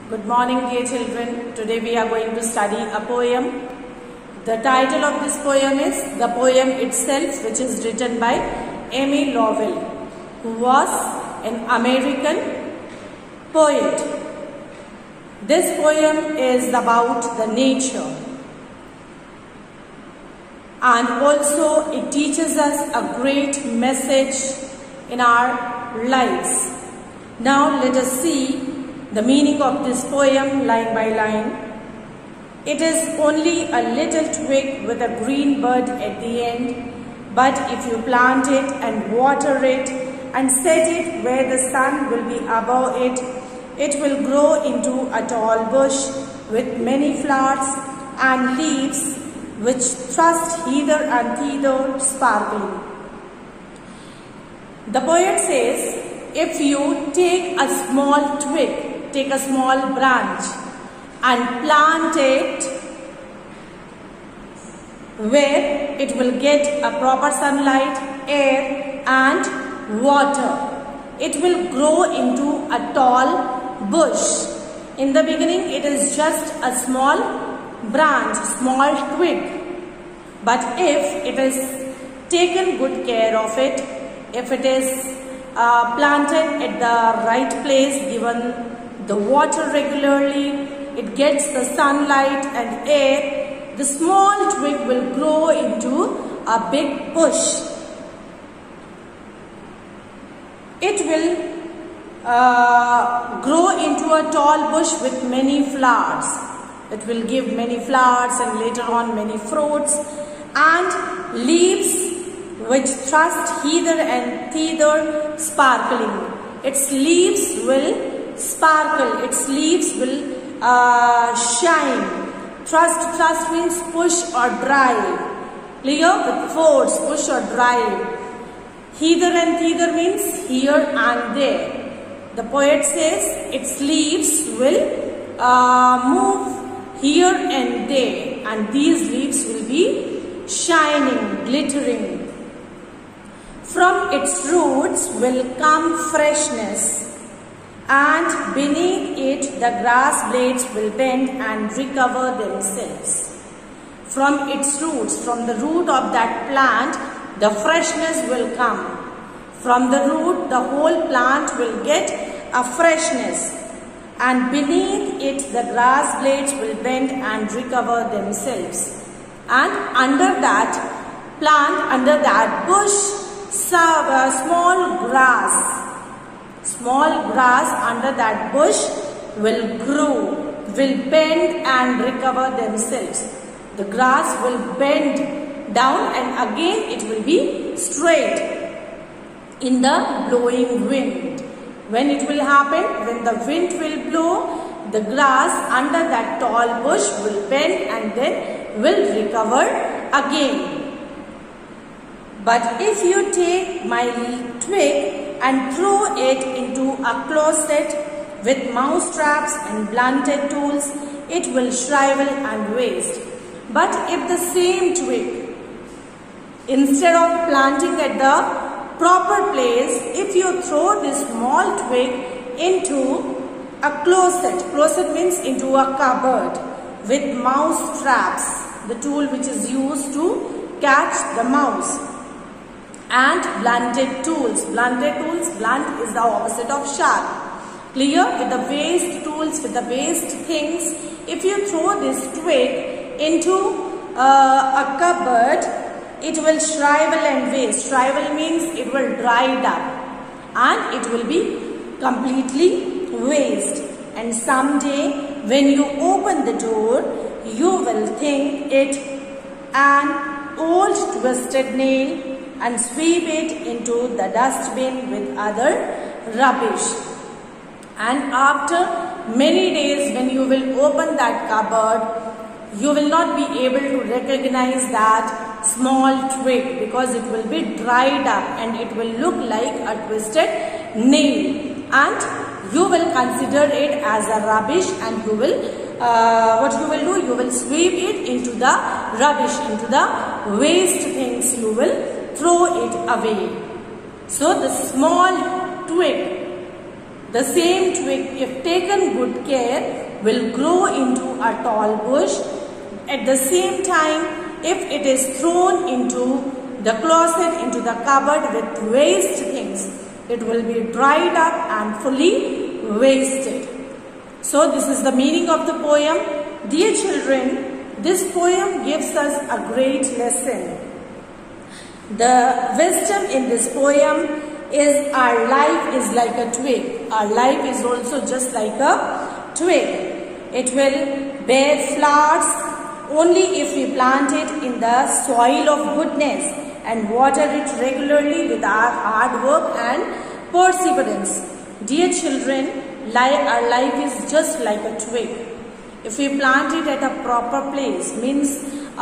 Good morning, dear children. Today we are going to study a poem. The title of this poem is The Poem Itself, which is written by Amy Lowell, who was an American poet. This poem is about the nature, and also it teaches us a great message in our lives. Now let us see the meaning of this poem line by line. It is only a little twig with a green bud at the end, but if you plant it and water it and set it where the sun will be above it, it will grow into a tall bush with many flowers and leaves which thrust hither and thither sparkling. The poet says, if you take a small twig, take a small branch and plant it where it will get a proper sunlight, air and water, it will grow into a tall bush. In the beginning it is just a small branch, small twig, but if it is taken good care of it, if it is planted at the right place, given the water regularly, it gets the sunlight and air, the small twig will grow into a big bush. It will grow into a tall bush with many flowers. It will give many flowers and later on many fruits and leaves which thrust hither and thither sparkling. Its leaves will sparkle, its leaves will shine. Thrust means push or drive. Clear? With force, push or drive. Hither and thither means here and there. The poet says its leaves will move here and there, and these leaves will be shining, glittering. From its roots will come freshness, and beneath it the grass blades will bend and recover themselves. From its roots, from the root of that plant, the freshness will come. From the root, the whole plant will get a freshness, and beneath it the grass blades will bend and recover themselves. And under that plant, under that bush, small grass under that bush will grow, will bend and recover themselves. The grass will bend down and again it will be straight in the blowing wind. When it will happen? When the wind will blow, the grass under that tall bush will bend and then will recover again. But if you take my twig and throw it into a closet with mouse traps and blunted tools, it will shrivel and waste. But if the same twig, instead of planting at the proper place, if you throw this small twig into a closet means into a cupboard with mouse traps, the tool which is used to catch the mouse, and blunted tools. Blunt is the opposite of sharp. Clear? With the waste tools, with the waste things, if you throw this twig into a cupboard, it will shrivel and waste. Shrivel means it will dry up and it will be completely waste. And someday when you open the door, you will think it an old twisted nail and sweep it into the dustbin with other rubbish. And after many days when you will open that cupboard, you will not be able to recognize that small twig because it will be dried up and it will look like a twisted nail, and you will consider it as a rubbish, and you will what you will do, you will sweep it into the rubbish, into the waste things, you will throw it away. So the small twig The same twig, if taken good care, will grow into a tall bush. At the same time, if it is thrown into the closet, into the cupboard with waste things, it will be dried up and fully wasted. So this is the meaning of the poem. Dear children, this poem gives us a great lesson. The wisdom in this poem is our life is like a twig. Our life is also just like a twig. It will bear flowers only if we plant it in the soil of goodness and water it regularly with our hard work and perseverance. Dear children, our life is just like a twig. If we plant it at a proper place, means we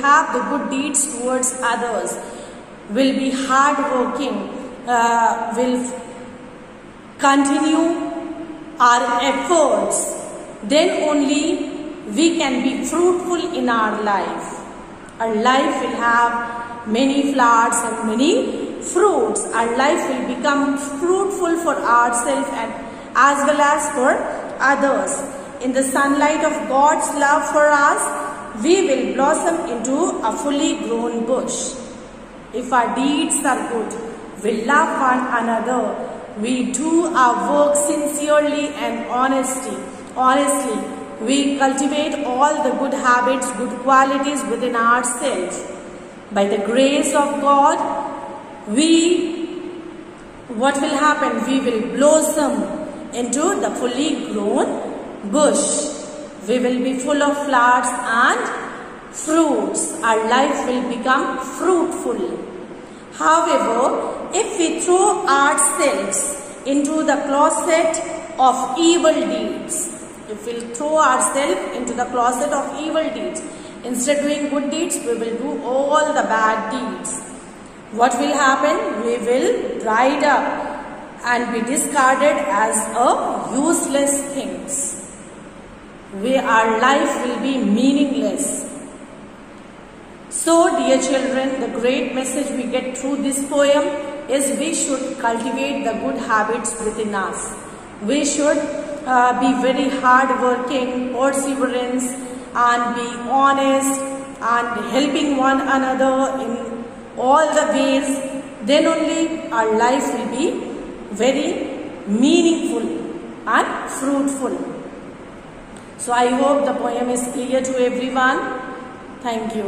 have the good deeds towards others, will be hard working, will continue our efforts, then only we can be fruitful in our life. Our life will have many flowers and many fruits. Our life will become fruitful for ourselves and as well as for others. In the sunlight of God's love for us, we will blossom into a fully grown bush. If our deeds are good, we love one another, we do our work sincerely and honestly, we cultivate all the good habits, good qualities within ourselves. By the grace of God, what will happen? We will blossom into the fully grown bush. We will be full of flowers and fruits. Our life will become fruitful. However, if we throw ourselves into the closet of evil deeds, if we throw ourselves into the closet of evil deeds, instead of doing good deeds, we will do all the bad deeds. What will happen? We will dried up and be discarded as a useless things. Our life will be meaningless. So, dear children, the great message we get through this poem is we should cultivate the good habits within us. We should be very hard-working, perseverance, and be honest and helping one another in all the ways. Then only our life will be very meaningful and fruitful. So I hope the poem is clear to everyone. Thank you.